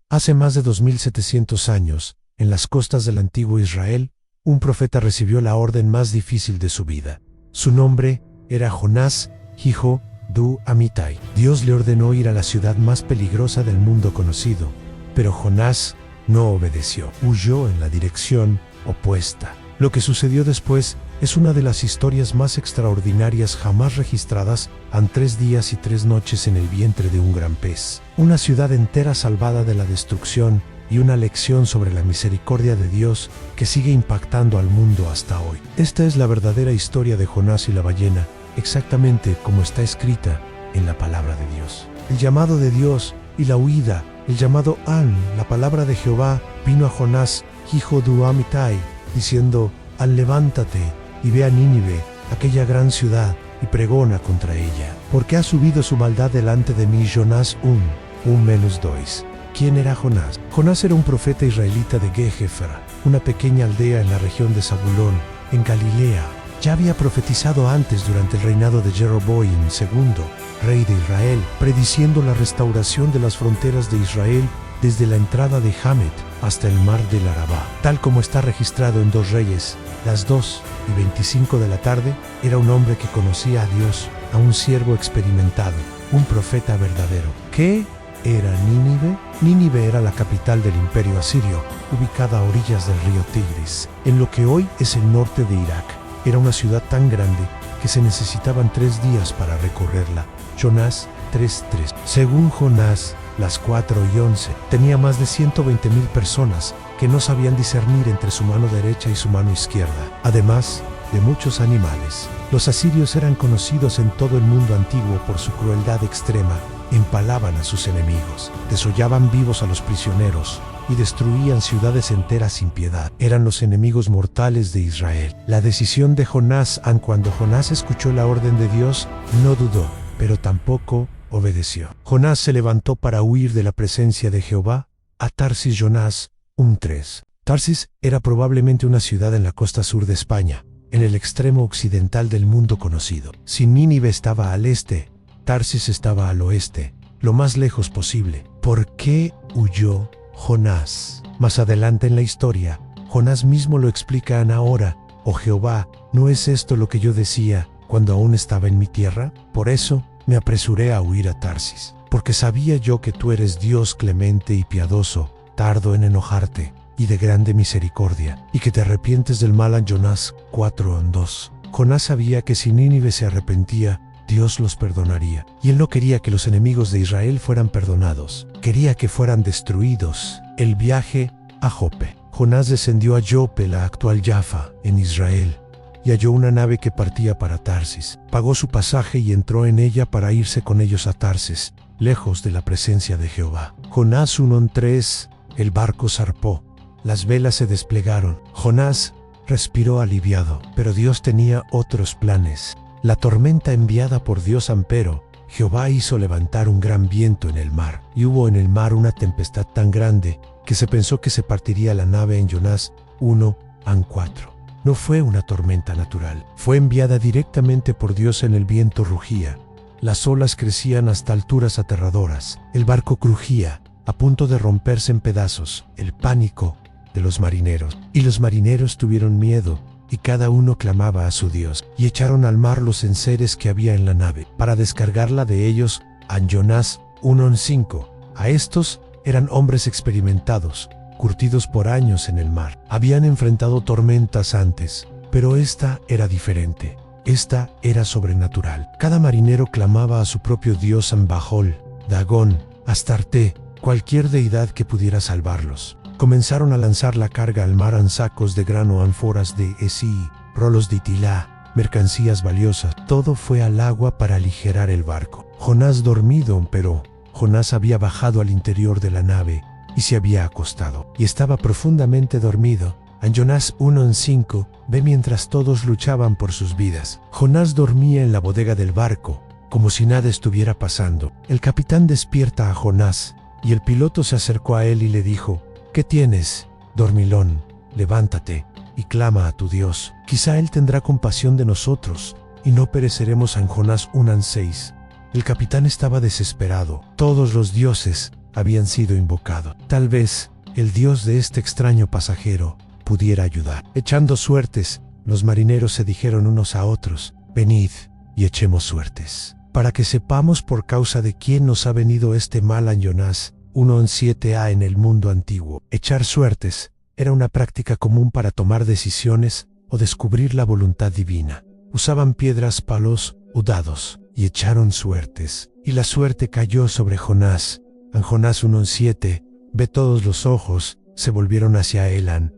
Hace más de 2700 años, en las costas del antiguo Israel, un profeta recibió la orden más difícil de su vida. Su nombre era Jonás, hijo de Amittai. Dios le ordenó ir a la ciudad más peligrosa del mundo conocido, pero Jonás no obedeció. Huyó en la dirección opuesta. Lo que sucedió después es una de las historias más extraordinarias jamás registradas en 3 días y 3 noches en el vientre de un gran pez. Una ciudad entera salvada de la destrucción y una lección sobre la misericordia de Dios que sigue impactando al mundo hasta hoy. Esta es la verdadera historia de Jonás y la ballena, exactamente como está escrita en la palabra de Dios. El llamado de Dios y la huida, el llamado An, la palabra de Jehová, vino a Jonás, hijo de Amittai, diciendo: An, levántate y ve a Nínive, aquella gran ciudad, y pregona contra ella, porque ha subido su maldad delante de mí. Jonás 1:2. ¿Quién era Jonás? Jonás era un profeta israelita de Gehefer, una pequeña aldea en la región de Zabulón, en Galilea. Ya había profetizado antes durante el reinado de Jeroboam II, rey de Israel, prediciendo la restauración de las fronteras de Israel desde la entrada de Hamet hasta el mar del Arabá. Tal como está registrado en 2 Reyes, las 2:25 de la tarde, era un hombre que conocía a Dios, a un siervo experimentado, un profeta verdadero. ¿Qué era Nínive? Nínive era la capital del imperio asirio, ubicada a orillas del río Tigris, en lo que hoy es el norte de Irak. Era una ciudad tan grande que se necesitaban 3 días para recorrerla. Jonás 3:3. Según Jonás, las 4:11, tenía más de 120,000 personas que no sabían discernir entre su mano derecha y su mano izquierda, además de muchos animales. Los asirios eran conocidos en todo el mundo antiguo por su crueldad extrema. Empalaban a sus enemigos, desollaban vivos a los prisioneros y destruían ciudades enteras sin piedad. Eran los enemigos mortales de Israel. La decisión de Jonás, aun cuando Jonás escuchó la orden de Dios, no dudó, pero tampoco obedeció. Jonás se levantó para huir de la presencia de Jehová a Tarsis. Jonás 1:3. Tarsis era probablemente una ciudad en la costa sur de España, en el extremo occidental del mundo conocido. Si Nínive estaba al este, Tarsis estaba al oeste, lo más lejos posible. ¿Por qué huyó Jonás? Más adelante en la historia, Jonás mismo lo explica en Ahora: oh Jehová, ¿no es esto lo que yo decía cuando aún estaba en mi tierra? Por eso me apresuré a huir a Tarsis, porque sabía yo que tú eres Dios clemente y piadoso, tardo en enojarte y de grande misericordia, y que te arrepientes del mal. Jonás 4:2. Jonás sabía que si Nínive se arrepentía, Dios los perdonaría, y él no quería que los enemigos de Israel fueran perdonados, quería que fueran destruidos. El viaje a Jope. Jonás descendió a Jope, la actual Jaffa, en Israel, y halló una nave que partía para Tarsis. Pagó su pasaje y entró en ella para irse con ellos a Tarsis, lejos de la presencia de Jehová. Jonás 1:3. El barco zarpó, las velas se desplegaron. Jonás respiró aliviado, pero Dios tenía otros planes. La tormenta enviada por Dios, empero, Jehová hizo levantar un gran viento en el mar, y hubo en el mar una tempestad tan grande que se pensó que se partiría la nave. En Jonás 1:4. No fue una tormenta natural, fue enviada directamente por Dios. En el viento rugía, las olas crecían hasta alturas aterradoras, el barco crujía, a punto de romperse en pedazos. El pánico de los marineros. Y los marineros tuvieron miedo, y cada uno clamaba a su Dios, y echaron al mar los enseres que había en la nave, para descargarla de ellos. En Jonás 1:5. A estos eran hombres experimentados, curtidos por años en el mar. Habían enfrentado tormentas antes, pero esta era diferente. Esta era sobrenatural. Cada marinero clamaba a su propio Dios: Ambajol, Dagón, Astarte, cualquier deidad que pudiera salvarlos. Comenzaron a lanzar la carga al mar en sacos de grano, ánforas de esí, rolos de tilá, mercancías valiosas. Todo fue al agua para aligerar el barco. Jonás dormido, pero Jonás había bajado al interior de la nave y se había acostado, y estaba profundamente dormido. En Jonás 1:5, ve mientras todos luchaban por sus vidas. Jonás dormía en la bodega del barco, como si nada estuviera pasando. El capitán despierta a Jonás, y el piloto se acercó a él y le dijo: ¿qué tienes, dormilón? Levántate y clama a tu Dios. Quizá él tendrá compasión de nosotros y no pereceremos. En Jonás 1:6. El capitán estaba desesperado. Todos los dioses habían sido invocados. Tal vez el Dios de este extraño pasajero pudiera ayudar. Echando suertes, los marineros se dijeron unos a otros: venid y echemos suertes, para que sepamos por causa de quién nos ha venido este mal a Jonás 1:7a en el mundo antiguo. Echar suertes era una práctica común para tomar decisiones o descubrir la voluntad divina. Usaban piedras, palos o dados y echaron suertes, y la suerte cayó sobre Jonás. En Jonás 1:7, ve todos los ojos se volvieron hacia Elan,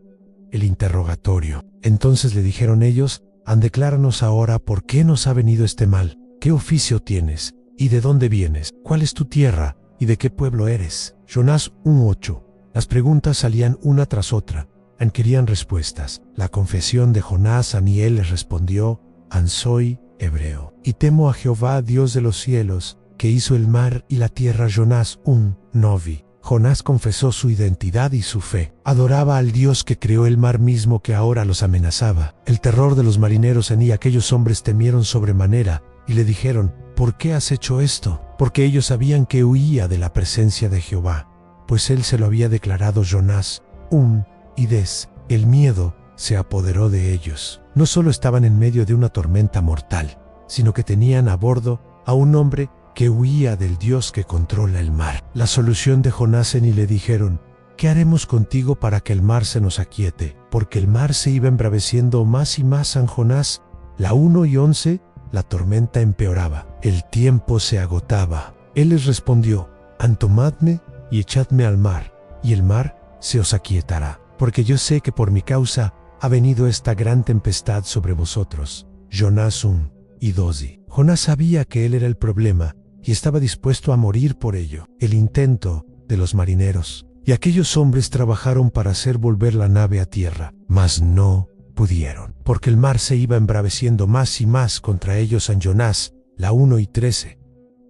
el interrogatorio. Entonces le dijeron ellos: decláranos ahora por qué nos ha venido este mal. ¿Qué oficio tienes? ¿Y de dónde vienes? ¿Cuál es tu tierra? ¿Y de qué pueblo eres? Jonás 1:8. Las preguntas salían una tras otra. Querían respuestas. La confesión de Jonás, Aniel les respondió: soy hebreo, y temo a Jehová, Dios de los cielos, que hizo el mar y la tierra. Jonás 1:9. Jonás confesó su identidad y su fe. Adoraba al Dios que creó el mar mismo que ahora los amenazaba. El terror de los marineros y aquellos hombres temieron sobremanera y le dijeron: ¿por qué has hecho esto? Porque ellos sabían que huía de la presencia de Jehová, pues él se lo había declarado. Jonás 1:10. El miedo se apoderó de ellos. No solo estaban en medio de una tormenta mortal, sino que tenían a bordo a un hombre que huía del Dios que controla el mar. La solución de Jonás y le dijeron: ¿qué haremos contigo para que el mar se nos aquiete? Porque el mar se iba embraveciendo más y más. San Jonás 1:11. La tormenta empeoraba, el tiempo se agotaba. Él les respondió: tomadme y echadme al mar, y el mar se os aquietará, porque yo sé que por mi causa ha venido esta gran tempestad sobre vosotros. Jonás 1:12. Jonás sabía que él era el problema y estaba dispuesto a morir por ello. El intento de los marineros y aquellos hombres trabajaron para hacer volver la nave a tierra, mas no pudieron, porque el mar se iba embraveciendo más y más contra ellos. En Jonás 1:13.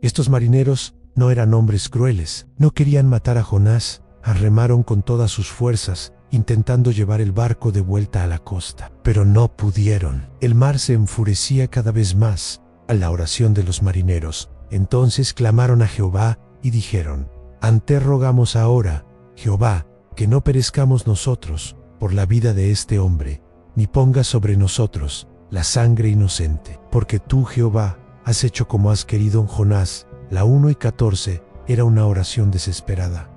Estos marineros no eran hombres crueles, no querían matar a Jonás. Remaron con todas sus fuerzas, intentando llevar el barco de vuelta a la costa, pero no pudieron. El mar se enfurecía cada vez más a la oración de los marineros. Entonces clamaron a Jehová y dijeron: te rogamos ahora, Jehová, que no perezcamos nosotros por la vida de este hombre, ni pongas sobre nosotros la sangre inocente, porque tú, Jehová, has hecho como has querido. En Jonás 1:14 era una oración desesperada.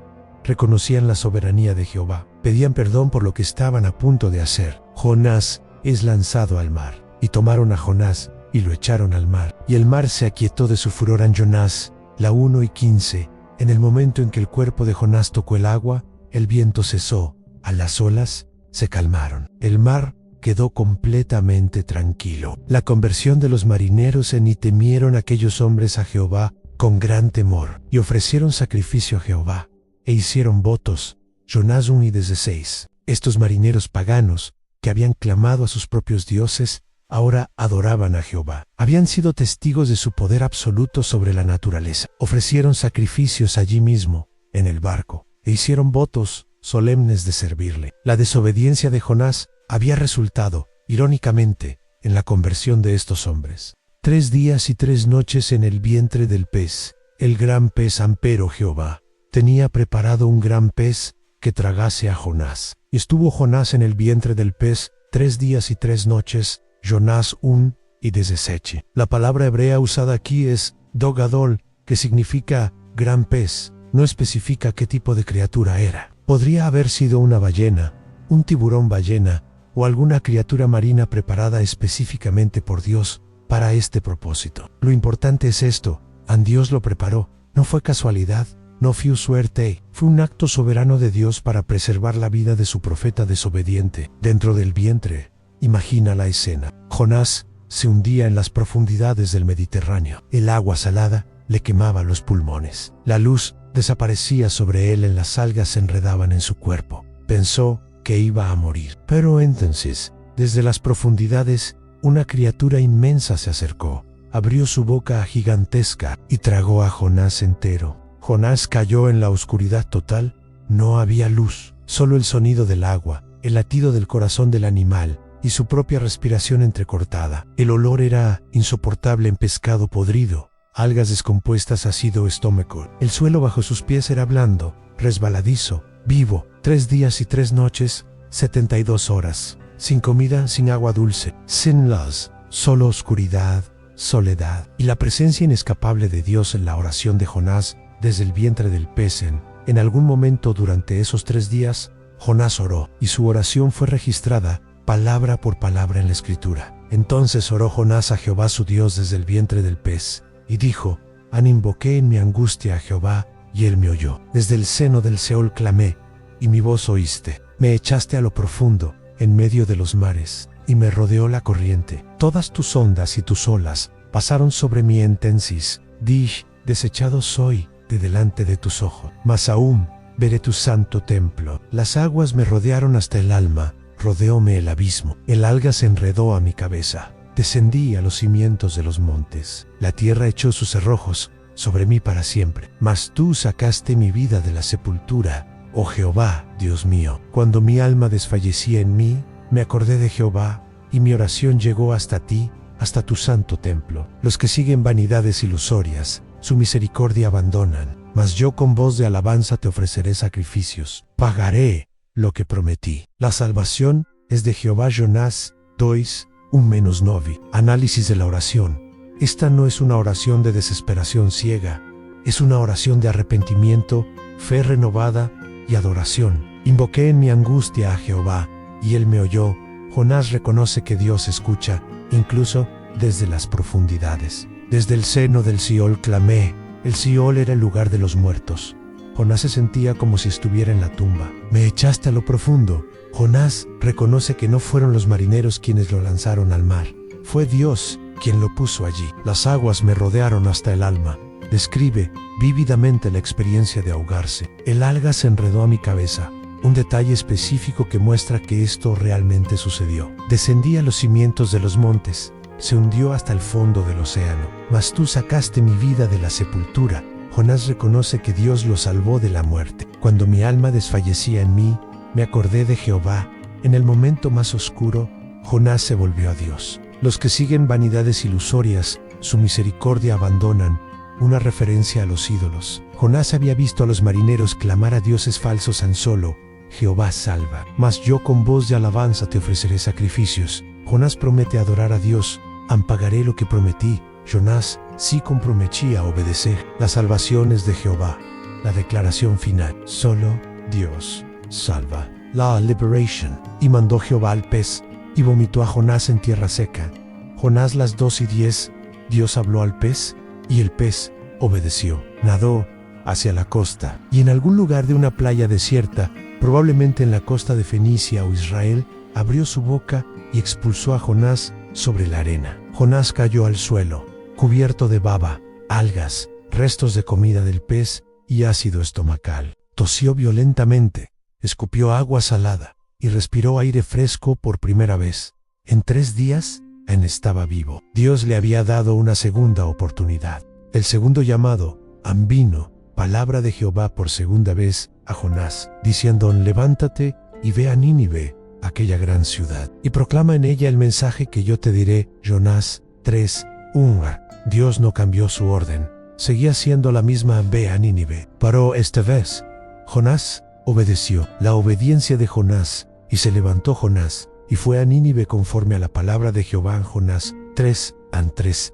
Reconocían la soberanía de Jehová, pedían perdón por lo que estaban a punto de hacer. Jonás es lanzado al mar, y tomaron a Jonás y lo echaron al mar, y el mar se aquietó de su furor. En Jonás 1:15, en el momento en que el cuerpo de Jonás tocó el agua, el viento cesó, a las olas se calmaron, el mar quedó completamente tranquilo. La conversión de los marineros y temieron aquellos hombres a Jehová con gran temor, y ofrecieron sacrificio a Jehová, e hicieron votos. Jonás 1:16. Estos marineros paganos, que habían clamado a sus propios dioses, ahora adoraban a Jehová. Habían sido testigos de su poder absoluto sobre la naturaleza. Ofrecieron sacrificios allí mismo, en el barco, e hicieron votos solemnes de servirle. La desobediencia de Jonás había resultado, irónicamente, en la conversión de estos hombres. 3 días y 3 noches en el vientre del pez, el gran pez. Pero Jehová tenía preparado un gran pez que tragase a Jonás. Y estuvo Jonás en el vientre del pez 3 días y 3 noches. Jonás 1:17. La palabra hebrea usada aquí es dogadol, que significa gran pez. No especifica qué tipo de criatura era. Podría haber sido una ballena, un tiburón ballena, o alguna criatura marina preparada específicamente por Dios para este propósito. Lo importante es esto: Dios lo preparó. No fue casualidad, no fue suerte, fue un acto soberano de Dios para preservar la vida de su profeta desobediente. Dentro del vientre, imagina la escena. Jonás se hundía en las profundidades del Mediterráneo. El agua salada le quemaba los pulmones. La luz desaparecía sobre él, las algas se enredaban en su cuerpo. Pensó que iba a morir. Pero entonces, desde las profundidades, una criatura inmensa se acercó, abrió su boca gigantesca y tragó a Jonás entero. Jonás cayó en la oscuridad total. No había luz, solo el sonido del agua, el latido del corazón del animal y su propia respiración entrecortada. El olor era insoportable en pescado podrido, algas descompuestas, ácido estómago. El suelo bajo sus pies era blando, resbaladizo, vivo. 3 días y 3 noches, 72 horas, sin comida, sin agua dulce, sin luz, solo oscuridad, soledad y la presencia inescapable de Dios en la oración de Jonás desde el vientre del pez. En algún momento durante esos 3 días, Jonás oró y su oración fue registrada palabra por palabra en la Escritura. Entonces oró Jonás a Jehová su Dios desde el vientre del pez y dijo: invoqué en mi angustia a Jehová y él me oyó. Desde el seno del Seol clamé y mi voz oíste. Me echaste a lo profundo, en medio de los mares, y me rodeó la corriente. Todas tus ondas y tus olas pasaron sobre mí en tensis. Dish, desechado soy de delante de tus ojos. Mas aún veré tu santo templo. Las aguas me rodearon hasta el alma, rodeóme el abismo. El alga se enredó a mi cabeza. Descendí a los cimientos de los montes. La tierra echó sus cerrojos sobre mí para siempre. Mas tú sacaste mi vida de la sepultura, oh Jehová, Dios mío. Cuando mi alma desfallecía en mí, me acordé de Jehová, y mi oración llegó hasta ti, hasta tu santo templo. Los que siguen vanidades ilusorias, su misericordia abandonan. Mas yo con voz de alabanza te ofreceré sacrificios. Pagaré lo que prometí. La salvación es de Jehová. Jonás 2:1-9. Análisis de la oración. Esta no es una oración de desesperación ciega, es una oración de arrepentimiento, fe renovada y adoración. Invoqué en mi angustia a Jehová, y él me oyó. Jonás reconoce que Dios escucha, incluso desde las profundidades. Desde el seno del Seol clamé. El Seol era el lugar de los muertos. Jonás se sentía como si estuviera en la tumba. Me echaste a lo profundo. Jonás reconoce que no fueron los marineros quienes lo lanzaron al mar. Fue Dios quien lo puso allí. Las aguas me rodearon hasta el alma. Describe vívidamente la experiencia de ahogarse. El alga se enredó a mi cabeza. Un detalle específico que muestra que esto realmente sucedió. Descendí a los cimientos de los montes. Se hundió hasta el fondo del océano. Mas tú sacaste mi vida de la sepultura. Jonás reconoce que Dios lo salvó de la muerte. Cuando mi alma desfallecía en mí, me acordé de Jehová. En el momento más oscuro, Jonás se volvió a Dios. Los que siguen vanidades ilusorias, su misericordia abandonan. Una referencia a los ídolos. Jonás había visto a los marineros clamar a dioses falsos en solo: Jehová salva. Mas yo con voz de alabanza te ofreceré sacrificios. Jonás promete adorar a Dios. Pagaré lo que prometí. Jonás sí comprometí a obedecer. La salvación es de Jehová. La declaración final. Solo Dios salva. La liberation. Y mandó Jehová al pez, y vomitó a Jonás en tierra seca. Jonás 2:10. Dios habló al pez, y el pez obedeció. Nadó hacia la costa, y en algún lugar de una playa desierta, probablemente en la costa de Fenicia o Israel, abrió su boca y expulsó a Jonás sobre la arena. Jonás cayó al suelo, cubierto de baba, algas, restos de comida del pez y ácido estomacal. Tosió violentamente, escupió agua salada y respiró aire fresco por primera vez. En 3 días, estaba vivo. Dios le había dado una segunda oportunidad. El segundo llamado, vino, palabra de Jehová por segunda vez a Jonás, diciendo: levántate y ve a Nínive, aquella gran ciudad, y proclama en ella el mensaje que yo te diré. Jonás 3:1. Dios no cambió su orden. Seguía siendo la misma: ve a Nínive. Paró esta vez. Jonás obedeció. La obediencia de Jonás, y se levantó Jonás, y fue a Nínive conforme a la palabra de Jehová. En Jonás 3:3.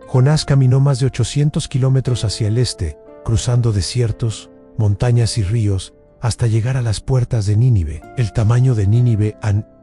Jonás caminó más de 800 kilómetros hacia el este, cruzando desiertos, montañas y ríos, hasta llegar a las puertas de Nínive. El tamaño de Nínive,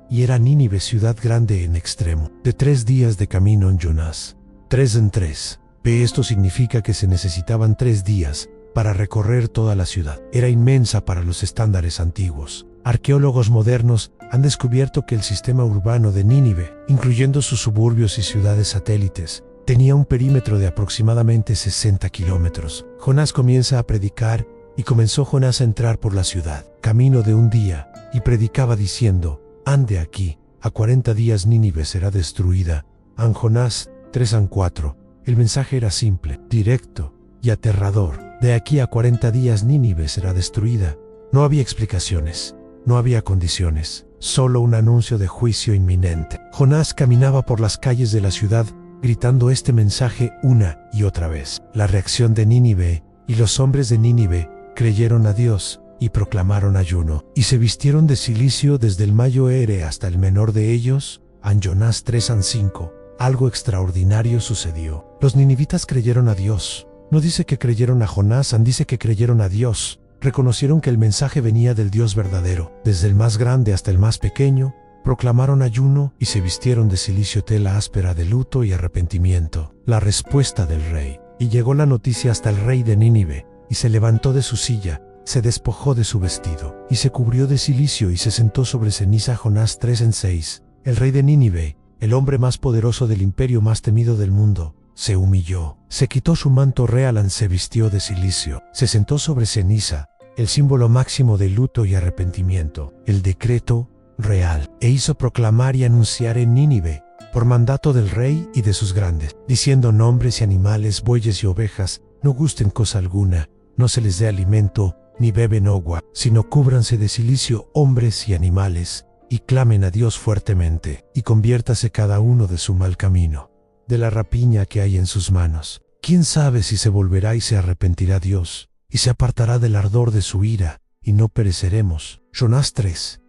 y era Nínive ciudad grande en extremo. De 3 días de camino en Jonás. 3:3. Esto significa que se necesitaban 3 días para recorrer toda la ciudad. Era inmensa para los estándares antiguos. Arqueólogos modernos han descubierto que el sistema urbano de Nínive, incluyendo sus suburbios y ciudades satélites, tenía un perímetro de aproximadamente 60 kilómetros. Jonás comienza a predicar, y comenzó Jonás a entrar por la ciudad, camino de un día, y predicaba diciendo: ande aquí, a 40 días Nínive será destruida. Jonás 3:4. El mensaje era simple, directo y aterrador. De aquí a 40 días Nínive será destruida. No había explicaciones, no había condiciones, solo un anuncio de juicio inminente. Jonás caminaba por las calles de la ciudad gritando este mensaje una y otra vez. La reacción de Nínive y los hombres de Nínive creyeron a Dios y proclamaron ayuno, y se vistieron de cilicio desde el mayor hasta el menor de ellos. En Jonás 3:5, algo extraordinario sucedió. Los ninivitas creyeron a Dios. No dice que creyeron a Jonás, dice que creyeron a Dios. Reconocieron que el mensaje venía del Dios verdadero. Desde el más grande hasta el más pequeño, proclamaron ayuno y se vistieron de cilicio, tela áspera de luto y arrepentimiento. La respuesta del rey. Y llegó la noticia hasta el rey de Nínive, y se levantó de su silla, se despojó de su vestido, y se cubrió de cilicio y se sentó sobre ceniza. Jonás 3:6. El rey de Nínive, el hombre más poderoso del imperio más temido del mundo, se humilló, se quitó su manto real, se vistió de cilicio, se sentó sobre ceniza, el símbolo máximo de luto y arrepentimiento, el decreto real, e hizo proclamar y anunciar en Nínive, por mandato del rey y de sus grandes, diciendo: nombres y animales, bueyes y ovejas, no gusten cosa alguna, no se les dé alimento, ni beben agua, sino cúbranse de cilicio hombres y animales, y clamen a Dios fuertemente, y conviértase cada uno de su mal camino, de la rapiña que hay en sus manos. ¿Quién sabe si se volverá y se arrepentirá Dios, y se apartará del ardor de su ira, y no pereceremos? Jonás 3.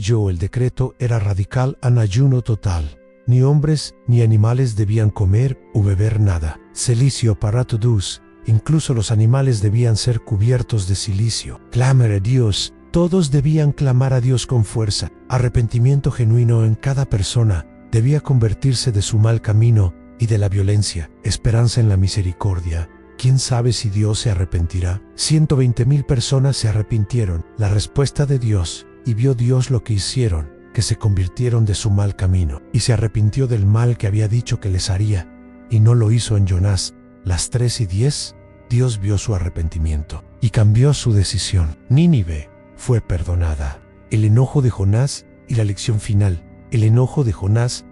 Yo, el decreto era radical, en ayuno total. Ni hombres ni animales debían comer o beber nada. Cilicio para todos. Incluso los animales debían ser cubiertos de cilicio. Clamar a Dios. Todos debían clamar a Dios con fuerza. Arrepentimiento genuino en cada persona debía convertirse de su mal camino y de la violencia. Esperanza en la misericordia. ¿Quién sabe si Dios se arrepentirá? 120,000 personas se arrepintieron. La respuesta de Dios. Y vio Dios lo que hicieron, que se convirtieron de su mal camino, y se arrepintió del mal que había dicho que les haría, y no lo hizo en Jonás. Las 3:10, Dios vio su arrepentimiento, y cambió su decisión. Nínive fue perdonada. El enojo de Jonás y la lección final. El enojo de Jonás,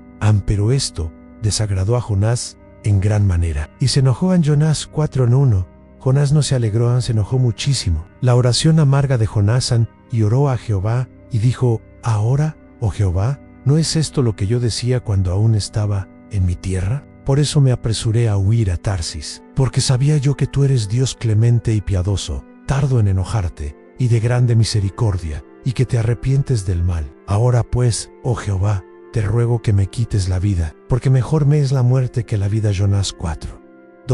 pero esto desagradó a Jonás en gran manera. Y se enojó en Jonás 4:1. Jonás no se alegró, se enojó muchísimo. La oración amarga de Jonás, y oró a Jehová, y dijo: ahora, oh Jehová, ¿no es esto lo que yo decía cuando aún estaba en mi tierra? Por eso me apresuré a huir a Tarsis, porque sabía yo que tú eres Dios clemente y piadoso, tardo en enojarte, y de grande misericordia, y que te arrepientes del mal. Ahora pues, oh Jehová, te ruego que me quites la vida, porque mejor me es la muerte que la vida. Jonás 4.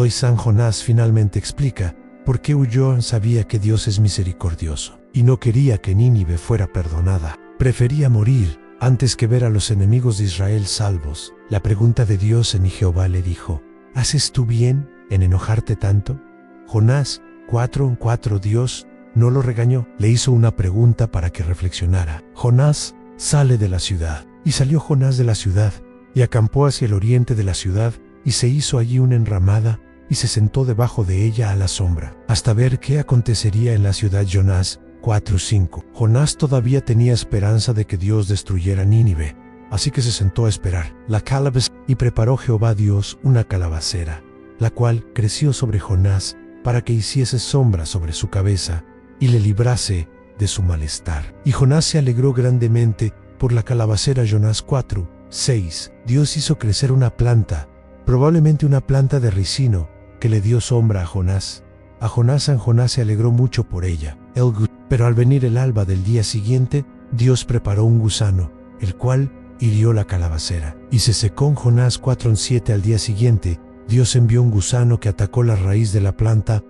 San Jonás finalmente explica por qué huyó. Sabía que Dios es misericordioso, y no quería que Nínive fuera perdonada. Prefería morir antes que ver a los enemigos de Israel salvos. La pregunta de Dios y Jehová le dijo: ¿haces tú bien en enojarte tanto? Jonás 4:4. Dios no lo regañó, le hizo una pregunta para que reflexionara. Jonás sale de la ciudad. Y salió Jonás de la ciudad, y acampó hacia el oriente de la ciudad, y se hizo allí una enramada, y se sentó debajo de ella a la sombra, hasta ver qué acontecería en la ciudad. Jonás 4:5. Jonás todavía tenía esperanza de que Dios destruyera Nínive, así que se sentó a esperar. La calabaza, y preparó Jehová Dios una calabacera, la cual creció sobre Jonás, para que hiciese sombra sobre su cabeza, y le librase de su malestar. Y Jonás se alegró grandemente por la calabacera. Jonás 4:6. Dios hizo crecer una planta, probablemente una planta de ricino, que le dio sombra a Jonás. Jonás se alegró mucho por ella. Pero al venir el alba del día siguiente, Dios preparó un gusano, el cual hirió la calabacera, y se secó. En Jonás 4:7. Al día siguiente, Dios envió un gusano que atacó la raíz de la planta.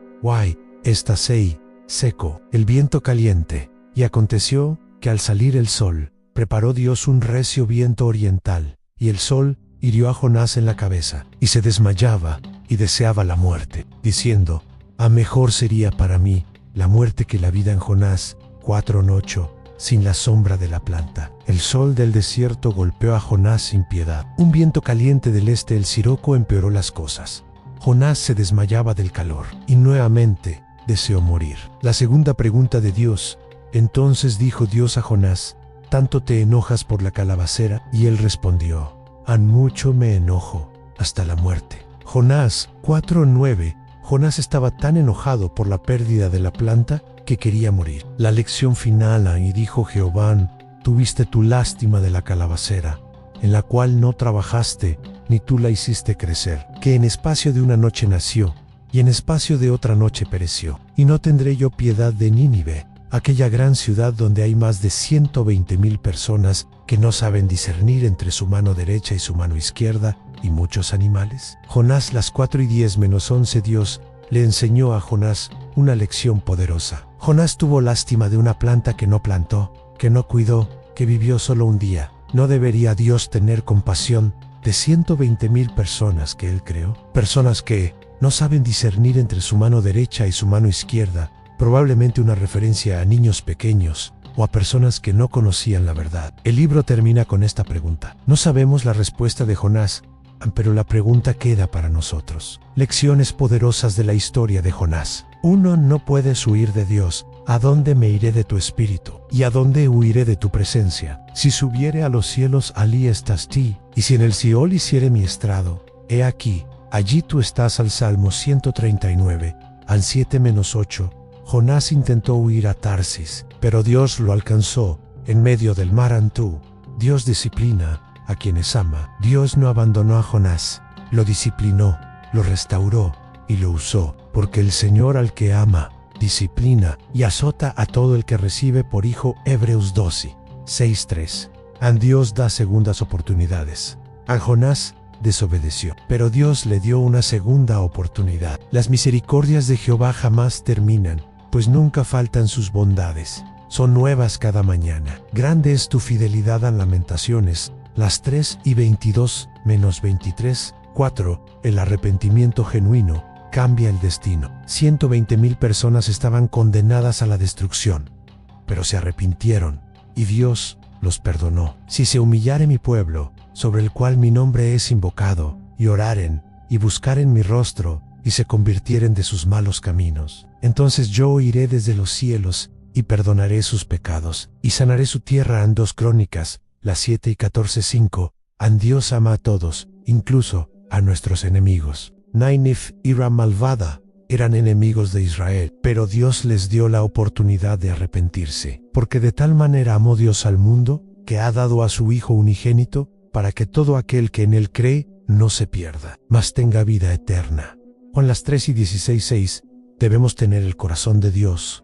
Esta se secó. El viento caliente. Y aconteció que al salir el sol, preparó Dios un recio viento oriental, y el sol hirió a Jonás en la cabeza, y se desmayaba, y deseaba la muerte, diciendo: mejor sería para mí la muerte que la vida. En Jonás 4:8. Sin la sombra de la planta. El sol del desierto golpeó a Jonás sin piedad. Un viento caliente del este, el siroco, empeoró las cosas. Jonás se desmayaba del calor, y nuevamente deseó morir. La segunda pregunta de Dios. Entonces dijo Dios a Jonás: ¿tanto te enojas por la calabacera? Y él respondió: mucho me enojo, hasta la muerte. Jonás 4:9. Jonás estaba tan enojado por la pérdida de la planta que quería morir. La lección final. Y dijo Jehová: tuviste tu lástima de la calabacera, en la cual no trabajaste, ni tú la hiciste crecer, que en espacio de una noche nació, y en espacio de otra noche pereció. Y no tendré yo piedad de Nínive, aquella gran ciudad donde hay más de 120,000 personas que no saben discernir entre su mano derecha y su mano izquierda, y muchos animales. Jonás, las 4:10-11. Dios le enseñó a Jonás una lección poderosa. Jonás tuvo lástima de una planta que no plantó, que no cuidó, que vivió solo un día. ¿No debería Dios tener compasión de 120,000 personas que Él creó? Personas que no saben discernir entre su mano derecha y su mano izquierda, probablemente una referencia a niños pequeños o a personas que no conocían la verdad. El libro termina con esta pregunta. No sabemos la respuesta de Jonás, pero la pregunta queda para nosotros. Lecciones poderosas de la historia de Jonás. 1. No puedes huir de Dios. ¿A dónde me iré de tu espíritu? ¿Y a dónde huiré de tu presencia? Si subiere a los cielos, allí estás tú. Y si en el Siol hiciere mi estrado, he aquí, allí tú estás. Al Salmo 139, al 7-8. Jonás intentó huir a Tarsis, pero Dios lo alcanzó en medio del mar Antú. Dios disciplina a quienes ama. Dios no abandonó a Jonás, lo disciplinó, lo restauró y lo usó, porque el Señor al que ama, disciplina y azota a todo el que recibe por hijo. Hebreos 12, 6-3. Dios da segundas oportunidades. A Jonás desobedeció, pero Dios le dio una segunda oportunidad. Las misericordias de Jehová jamás terminan, pues nunca faltan sus bondades. Son nuevas cada mañana. Grande es tu fidelidad. En Lamentaciones, las 3:22-23. 4. El arrepentimiento genuino cambia el destino. 120,000 personas estaban condenadas a la destrucción, pero se arrepintieron, y Dios los perdonó. Si se humillare mi pueblo, sobre el cual mi nombre es invocado, y oraren, y buscaren mi rostro, y se convirtieren de sus malos caminos, entonces yo oiré desde los cielos, y perdonaré sus pecados, y sanaré su tierra. En 2 Crónicas, las 7:14-5. Dios ama a todos, incluso a nuestros enemigos. Nainif y Ram malvada eran enemigos de Israel, pero Dios les dio la oportunidad de arrepentirse, porque de tal manera amó Dios al mundo, que ha dado a su Hijo unigénito, para que todo aquel que en él cree no se pierda, mas tenga vida eterna. Juan, las 3:16-6. Debemos tener el corazón de Dios.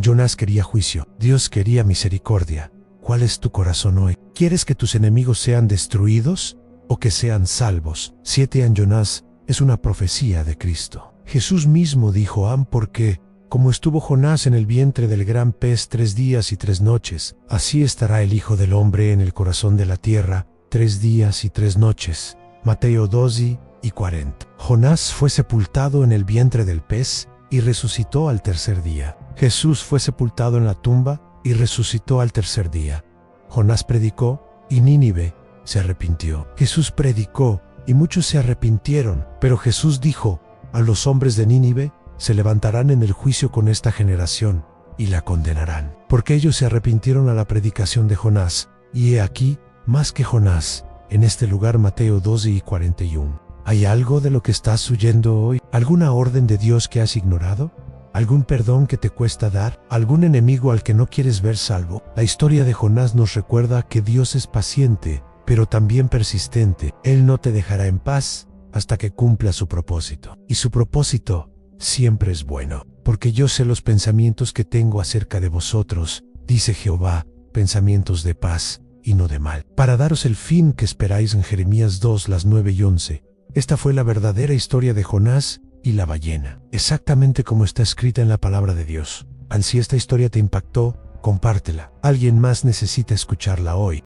Jonás quería juicio, Dios quería misericordia. ¿Cuál es tu corazón hoy? ¿Quieres que tus enemigos sean destruidos o que sean salvos? 7. Jonás es una profecía de Cristo. Jesús mismo dijo: porque, como estuvo Jonás en el vientre del gran pez 3 días y 3 noches, así estará el Hijo del Hombre en el corazón de la tierra 3 días y 3 noches. Mateo 12:40. Jonás fue sepultado en el vientre del pez y resucitó al tercer día. Jesús fue sepultado en la tumba y resucitó al tercer día. Jonás predicó y Nínive se arrepintió. Jesús predicó y muchos se arrepintieron, pero Jesús dijo: a los hombres de Nínive se levantarán en el juicio con esta generación y la condenarán, porque ellos se arrepintieron a la predicación de Jonás, y he aquí, más que Jonás, en este lugar. Mateo 12:41. ¿Hay algo de lo que estás huyendo hoy? ¿Alguna orden de Dios que has ignorado? ¿Algún perdón que te cuesta dar? ¿Algún enemigo al que no quieres ver salvo? La historia de Jonás nos recuerda que Dios es paciente, pero también persistente. Él no te dejará en paz hasta que cumpla su propósito. Y su propósito siempre es bueno, porque yo sé los pensamientos que tengo acerca de vosotros, dice Jehová, pensamientos de paz y no de mal, para daros el fin que esperáis. En Jeremías 2, las 9-11. Esta fue la verdadera historia de Jonás y la ballena, exactamente como está escrita en la palabra de Dios. Si esta historia te impactó, compártela. Alguien más necesita escucharla hoy.